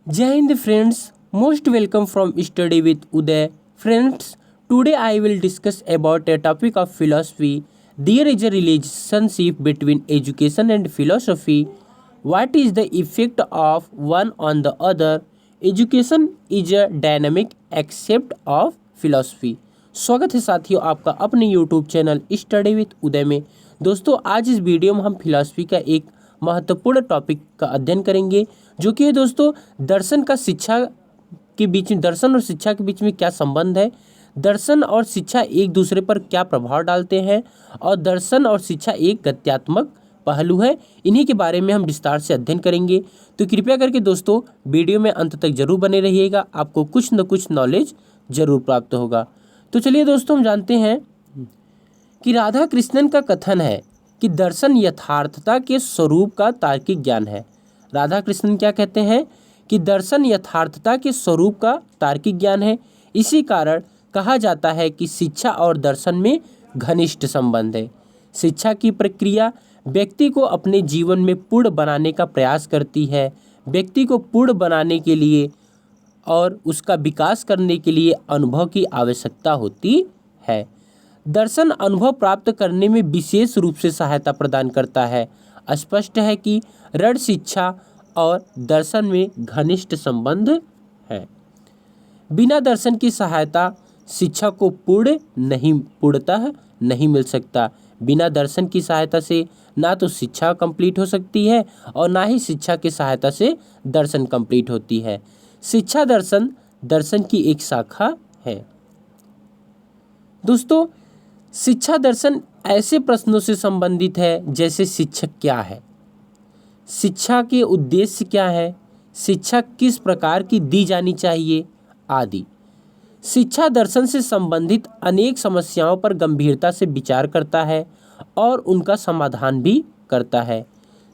Jai Hind friends, most welcome from Study with Uday. Friends, today I will discuss about a topic of philosophy. There is a relationship between education and philosophy. What is the effect of one on the other? Education is a dynamic accept of philosophy. स्वागत है साथियों आपका अपने YouTube channel study with उदय में। दोस्तों आज इस video में हम फिलॉसफी का एक महत्वपूर्ण टॉपिक का अध्ययन करेंगे जो कि है दोस्तों दर्शन का शिक्षा के बीच में, दर्शन और शिक्षा के बीच में क्या संबंध है, दर्शन और शिक्षा एक दूसरे पर क्या प्रभाव डालते हैं और दर्शन और शिक्षा एक गत्यात्मक पहलू है। इन्हीं के बारे में हम विस्तार से अध्ययन करेंगे। तो कृपया करके दोस्तों वीडियो में अंत तक जरूर बने रहिएगा, आपको कुछ न कुछ नॉलेज जरूर प्राप्त होगा। तो चलिए दोस्तों हम जानते हैं कि राधा कृष्णन का कथन है कि दर्शन यथार्थता के स्वरूप का तार्किक ज्ञान है। राधा कृष्णन क्या कहते हैं कि दर्शन यथार्थता के स्वरूप का तार्किक ज्ञान है। इसी कारण कहा जाता है कि शिक्षा और दर्शन में घनिष्ठ संबंध है। शिक्षा की प्रक्रिया व्यक्ति को अपने जीवन में पूर्ण बनाने का प्रयास करती है। व्यक्ति को पूर्ण बनाने के लिए और उसका विकास करने के लिए अनुभव की आवश्यकता होती है। दर्शन अनुभव प्राप्त करने में विशेष रूप से सहायता प्रदान करता है। स्पष्ट है कि ऋण शिक्षा और दर्शन में घनिष्ठ संबंध है। बिना दर्शन की सहायता शिक्षा को पूर्णतः नहीं मिल सकता। बिना दर्शन की सहायता से ना तो शिक्षा कंप्लीट हो सकती है और ना ही शिक्षा की सहायता से दर्शन कंप्लीट होती है। शिक्षा दर्शन की एक शाखा है। दोस्तों शिक्षा दर्शन ऐसे प्रश्नों से संबंधित है जैसे शिक्षक क्या है, शिक्षा के उद्देश्य क्या है, शिक्षा किस प्रकार की दी जानी चाहिए आदि। शिक्षा दर्शन से संबंधित अनेक समस्याओं पर गंभीरता से विचार करता है और उनका समाधान भी करता है।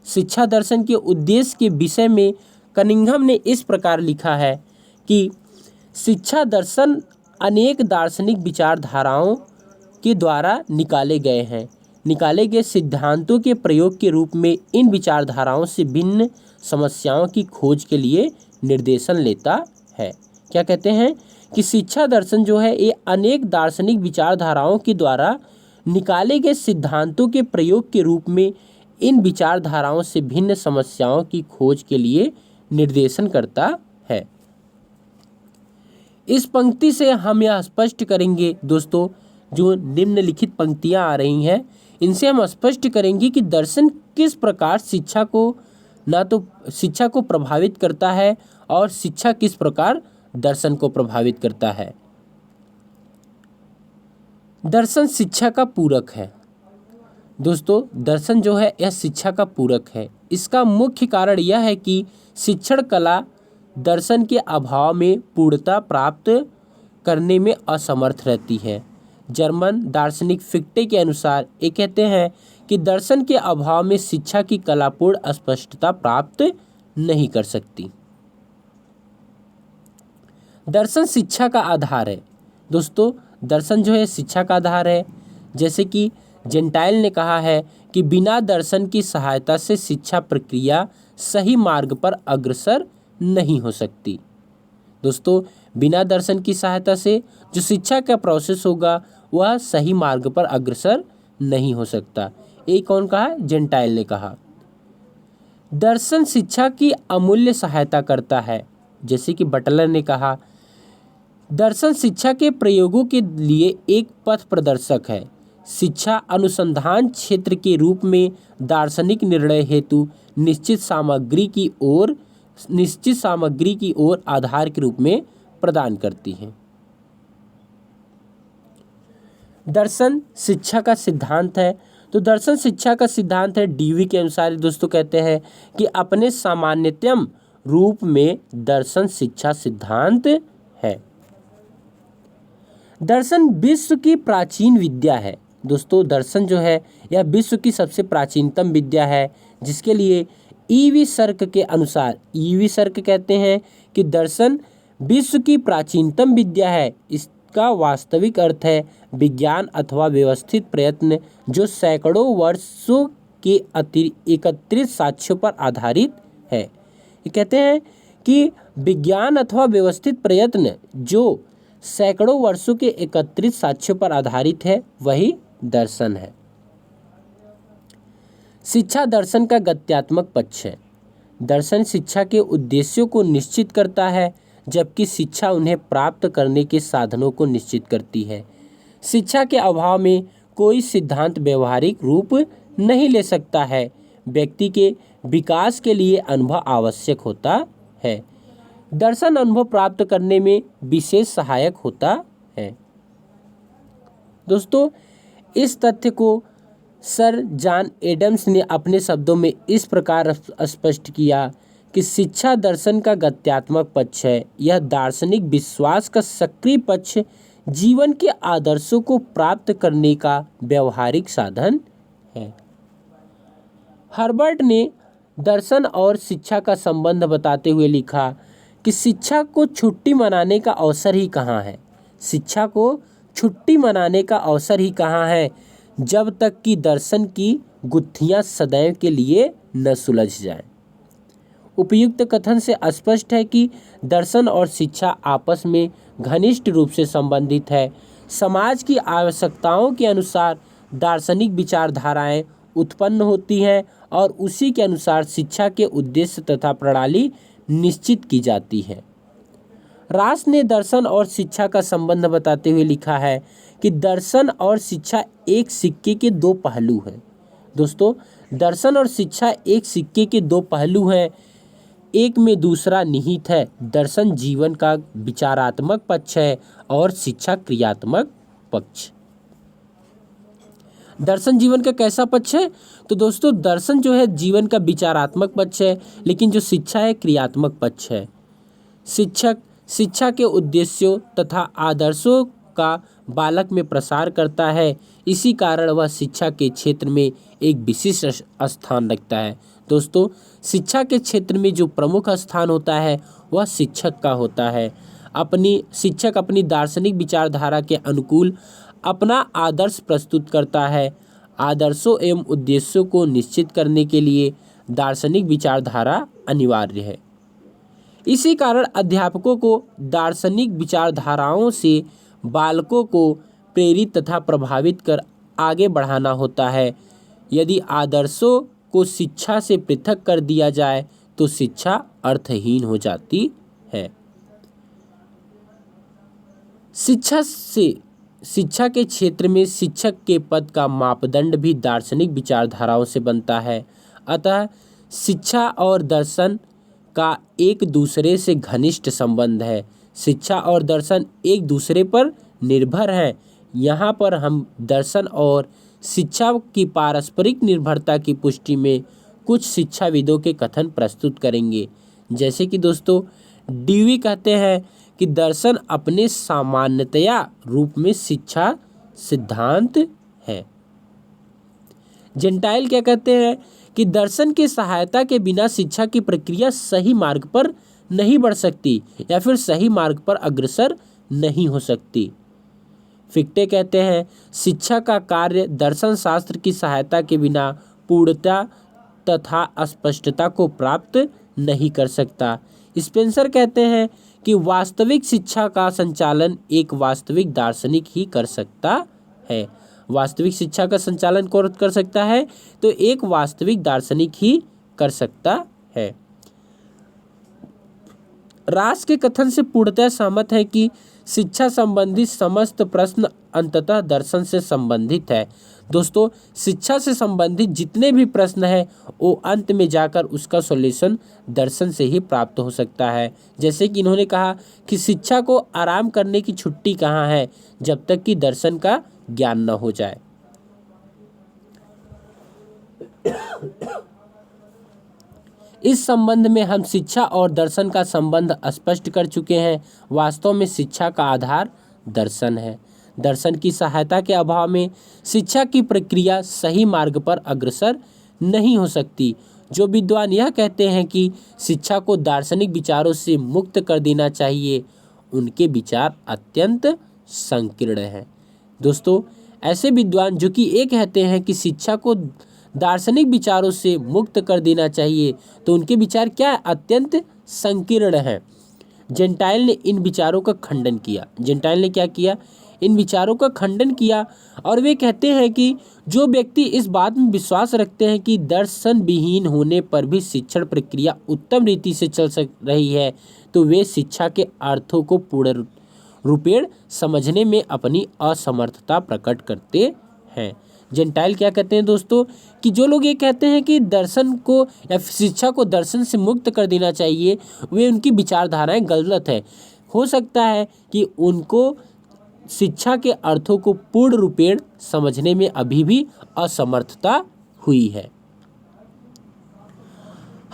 शिक्षा दर्शन के उद्देश्य के विषय में कनिंघम ने इस प्रकार लिखा है कि शिक्षा दर्शन अनेक दार्शनिक विचारधाराओं के द्वारा निकाले गए सिद्धांतों के प्रयोग के रूप में इन विचारधाराओं से भिन्न समस्याओं की खोज के लिए निर्देशन लेता है। क्या कहते हैं कि शिक्षा दर्शन जो है ये अनेक दार्शनिक विचारधाराओं के द्वारा निकाले गए सिद्धांतों के प्रयोग के रूप में इन विचारधाराओं से भिन्न समस्याओं की खोज के लिए निर्देशन करता है। इस पंक्ति से हम यह स्पष्ट करेंगे दोस्तों, जो निम्नलिखित पंक्तियां आ रही हैं इनसे हम स्पष्ट करेंगे कि दर्शन किस प्रकार शिक्षा को प्रभावित करता है और शिक्षा किस प्रकार दर्शन को प्रभावित करता है। दर्शन शिक्षा का पूरक है। दोस्तों दर्शन जो है यह शिक्षा का पूरक है। इसका मुख्य कारण यह है कि शिक्षण कला दर्शन के अभाव में पूर्णता प्राप्त करने में असमर्थ रहती है। जर्मन दार्शनिक फिक्टे के अनुसार ये कहते हैं कि दर्शन के अभाव में शिक्षा की कला पूर्ण स्पष्टता प्राप्त नहीं कर सकती। दर्शन शिक्षा का आधार है। दोस्तों दर्शन जो है शिक्षा का आधार है। जैसे कि जेंटाइल ने कहा है कि बिना दर्शन की सहायता से शिक्षा प्रक्रिया सही मार्ग पर अग्रसर नहीं हो सकती। दोस्तों बिना दर्शन की सहायता से जो शिक्षा का प्रोसेस होगा वह सही मार्ग पर अग्रसर नहीं हो सकता। ये कौन कहा? जेंटाइल ने कहा। दर्शन शिक्षा की अमूल्य सहायता करता है। जैसे कि बटलर ने कहा दर्शन शिक्षा के प्रयोगों के लिए एक पथ प्रदर्शक है। शिक्षा अनुसंधान क्षेत्र के रूप में दार्शनिक निर्णय हेतु निश्चित सामग्री की ओर आधार के रूप में प्रदान करती है। दर्शन शिक्षा का सिद्धांत है। तो दर्शन शिक्षा का सिद्धांत है डीवी के अनुसार दोस्तों कहते हैं कि अपने सामान्यतम रूप में दर्शन शिक्षा सिद्धांत है। दर्शन विश्व की प्राचीन विद्या है। दोस्तों दर्शन जो है यह विश्व की सबसे प्राचीनतम विद्या है, जिसके लिए ईवी सर्क के अनुसार, ईवी सर्क कहते हैं कि दर्शन विश्व की प्राचीनतम विद्या है। इसका वास्तविक अर्थ है विज्ञान अथवा व्यवस्थित प्रयत्न जो सैकड़ों वर्षों के एकत्रित साक्ष्यों पर आधारित है। ये कहते हैं कि विज्ञान अथवा व्यवस्थित प्रयत्न जो सैकड़ों वर्षों के एकत्रित साक्ष्यों पर आधारित है वही दर्शन है। शिक्षा दर्शन का गत्यात्मक पक्ष है। दर्शन शिक्षा के उद्देश्यों को निश्चित करता है, जबकि शिक्षा उन्हें प्राप्त करने के साधनों को निश्चित करती है। शिक्षा के अभाव में कोई सिद्धांत व्यवहारिक रूप नहीं ले सकता है। व्यक्ति के विकास के लिए अनुभव आवश्यक होता है। दर्शन अनुभव प्राप्त करने में विशेष सहायक होता है। दोस्तों, इस तथ्य को सर जॉन एडम्स ने अपने शब्दों में इस प्रकार स्पष्ट किया कि शिक्षा दर्शन का गत्यात्मक पक्ष है। यह दार्शनिक विश्वास का सक्रिय पक्ष जीवन के आदर्शों को प्राप्त करने का व्यवहारिक साधन है। हर्बर्ट ने दर्शन और शिक्षा का संबंध बताते हुए लिखा कि शिक्षा को छुट्टी मनाने का अवसर ही कहाँ है। शिक्षा को छुट्टी मनाने का अवसर ही कहाँ है जब तक कि दर्शन की गुत्थियां सदैव के लिए न सुलझ जाएं। उपयुक्त कथन से स्पष्ट है कि दर्शन और शिक्षा आपस में घनिष्ठ रूप से संबंधित है। समाज की आवश्यकताओं के अनुसार दार्शनिक विचारधाराएं उत्पन्न होती हैं और उसी के अनुसार शिक्षा के उद्देश्य तथा प्रणाली निश्चित की जाती है। रास ने दर्शन और शिक्षा का संबंध बताते हुए लिखा है कि दर्शन और शिक्षा एक सिक्के के दो पहलू हैं। दोस्तों, दर्शन और शिक्षा एक सिक्के के दो पहलू हैं, एक में दूसरा निहित है। दर्शन जीवन का विचारात्मक पक्ष है और शिक्षा क्रियात्मक पक्ष। दर्शन जीवन का कैसा पक्ष है? तो दोस्तों, दर्शन जो है जीवन का विचारात्मक पक्ष है, लेकिन जो शिक्षा है क्रियात्मक पक्ष है। शिक्षा के उद्देश्यों तथा आदर्शों का बालक में प्रसार करता है। इसी कारण वह शिक्षा के क्षेत्र में एक विशिष्ट स्थान रखता है। दोस्तों, शिक्षा के क्षेत्र में जो प्रमुख स्थान होता है वह शिक्षक का होता है। शिक्षक अपनी दार्शनिक विचारधारा के अनुकूल अपना आदर्श प्रस्तुत करता है। आदर्शों एवं उद्देश्यों को निश्चित करने के लिए दार्शनिक विचारधारा अनिवार्य है। इसी कारण अध्यापकों को दार्शनिक विचारधाराओं से बालकों को प्रेरित तथा प्रभावित कर आगे बढ़ाना होता है। यदि आदर्शों को शिक्षा से पृथक कर दिया जाए तो शिक्षा अर्थहीन हो जाती है। शिक्षा के क्षेत्र में शिक्षक के पद का मापदंड भी दार्शनिक विचारधाराओं से बनता है। अतः शिक्षा और दर्शन का एक दूसरे से घनिष्ठ संबंध है। शिक्षा और दर्शन एक दूसरे पर निर्भर हैं। यहाँ पर हम दर्शन और शिक्षा की पारस्परिक निर्भरता की पुष्टि में कुछ शिक्षाविदों के कथन प्रस्तुत करेंगे। जैसे कि दोस्तों, ड्यूई कहते हैं कि दर्शन अपने सामान्यतया रूप में शिक्षा सिद्धांत है। जेंटाइल क्या कहते हैं कि दर्शन की सहायता के बिना शिक्षा की प्रक्रिया सही मार्ग पर नहीं बढ़ सकती या फिर सही मार्ग पर अग्रसर नहीं हो सकती। फिक्टे कहते हैं शिक्षा का कार्य दर्शन शास्त्र की सहायता के बिना पूर्णता तथा स्पष्टता को प्राप्त नहीं कर सकता। स्पेंसर कहते हैं कि वास्तविक शिक्षा का संचालन एक वास्तविक दार्शनिक ही कर सकता है। वास्तविक शिक्षा का संचालन कौन कर सकता है? तो एक वास्तविक दार्शनिक ही कर सकता है। रास के कथन से पूर्णतः सहमत है कि शिक्षा संबंधित समस्त प्रश्न अंततः दर्शन से संबंधित है। दोस्तों, शिक्षा से संबंधित जितने भी प्रश्न हैं वो अंत में जाकर उसका सॉल्यूशन दर्शन से ही प्राप्त हो सकता है। जैसे कि इन्होंने कहा कि शिक्षा को आराम करने की छुट्टी कहाँ है जब तक कि दर्शन का ज्ञान न हो जाए। इस संबंध में हम शिक्षा और दर्शन का संबंध स्पष्ट कर चुके हैं। वास्तव में शिक्षा का आधार दर्शन है। दर्शन की सहायता के अभाव में शिक्षा की प्रक्रिया सही मार्ग पर अग्रसर नहीं हो सकती। जो विद्वान यह कहते हैं कि शिक्षा को दार्शनिक विचारों से मुक्त कर देना चाहिए, उनके विचार अत्यंत संकीर्ण हैं। दोस्तों, ऐसे विद्वान जो कि ये कहते हैं कि शिक्षा को दार्शनिक विचारों से मुक्त कर देना चाहिए, तो उनके विचार क्या है? अत्यंत संकीर्ण हैं। जेंटाइल ने इन विचारों का खंडन किया। जेंटाइल ने क्या किया? इन विचारों का खंडन किया और वे कहते हैं कि जो व्यक्ति इस बात में विश्वास रखते हैं कि दर्शन विहीन होने पर भी शिक्षण प्रक्रिया उत्तम रीति से चल सक रही है, तो वे शिक्षा के अर्थों को पूर्ण रूपेण समझने में अपनी असमर्थता प्रकट करते हैं। जेंटाइल क्या कहते हैं दोस्तों कि जो लोग ये कहते हैं कि दर्शन को या शिक्षा को दर्शन से मुक्त कर देना चाहिए, वे उनकी विचारधाराएं गलत है। हो सकता है कि उनको शिक्षा के अर्थों को पूर्ण रूपेण समझने में अभी भी असमर्थता हुई है।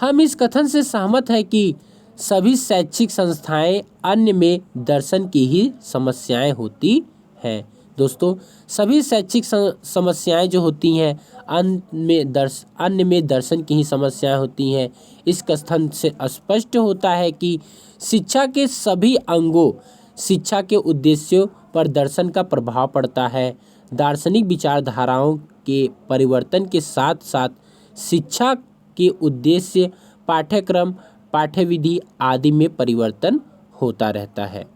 हम इस कथन से सहमत हैं कि सभी शैक्षिक संस्थाएं अन्य में दर्शन की ही समस्याएं होती हैं। दोस्तों, सभी शैक्षिक समस्याएं जो होती हैं अन्य में दर्शन की ही समस्याएं होती हैं। इस कथन से स्पष्ट होता है कि शिक्षा के सभी अंगों, शिक्षा के उद्देश्यों पर दर्शन का प्रभाव पड़ता है। दार्शनिक विचारधाराओं के परिवर्तन के साथ साथ शिक्षा के उद्देश्य, पाठ्यक्रम, पाठ्यविधि आदि में परिवर्तन होता रहता है।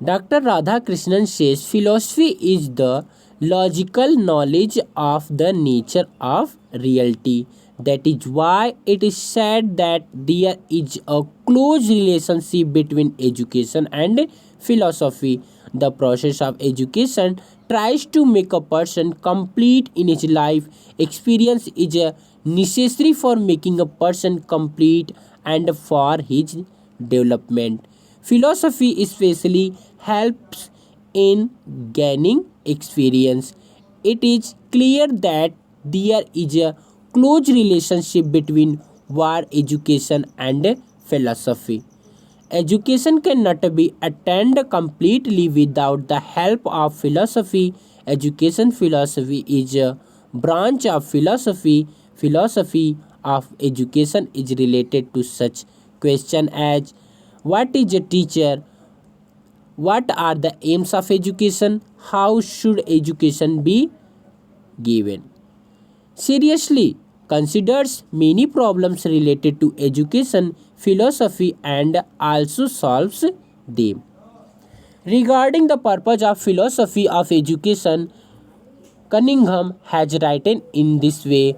Dr. Radhakrishnan says philosophy is the logical knowledge of the nature of reality. That is why it is said that there is a close relationship between education and philosophy. The process of education tries to make a person complete in his life. Experience is necessary for making a person complete and for his development. Philosophy especially helps in gaining experience. It is clear that there is a close relationship between war education and philosophy. Education cannot be attained completely without the help of philosophy. Education philosophy is a branch of philosophy. Philosophy of education is related to such questions as what is a teacher, what are the aims of education, how should education be given. Seriously considers many problems related to education philosophy and also solves them. Regarding the purpose of philosophy of education, Cunningham has written in this way: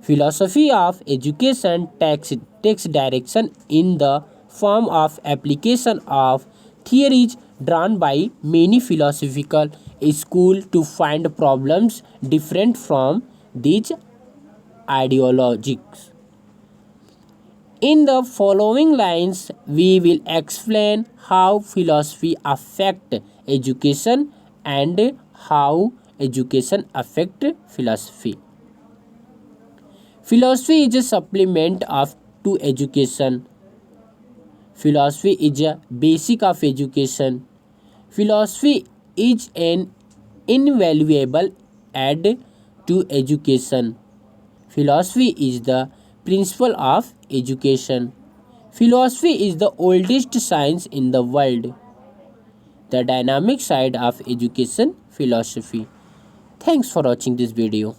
philosophy of education takes direction in the form of application of theories drawn by many philosophical schools to find problems different from these ideologies. In the following lines, we will explain how philosophy affects education and how education affects philosophy. Philosophy is a supplement to education. Philosophy is a basic of education. Philosophy is an invaluable add to education. Philosophy is the principle of education. Philosophy is the oldest science in the world. The dynamic side of education philosophy. Thanks for watching this video.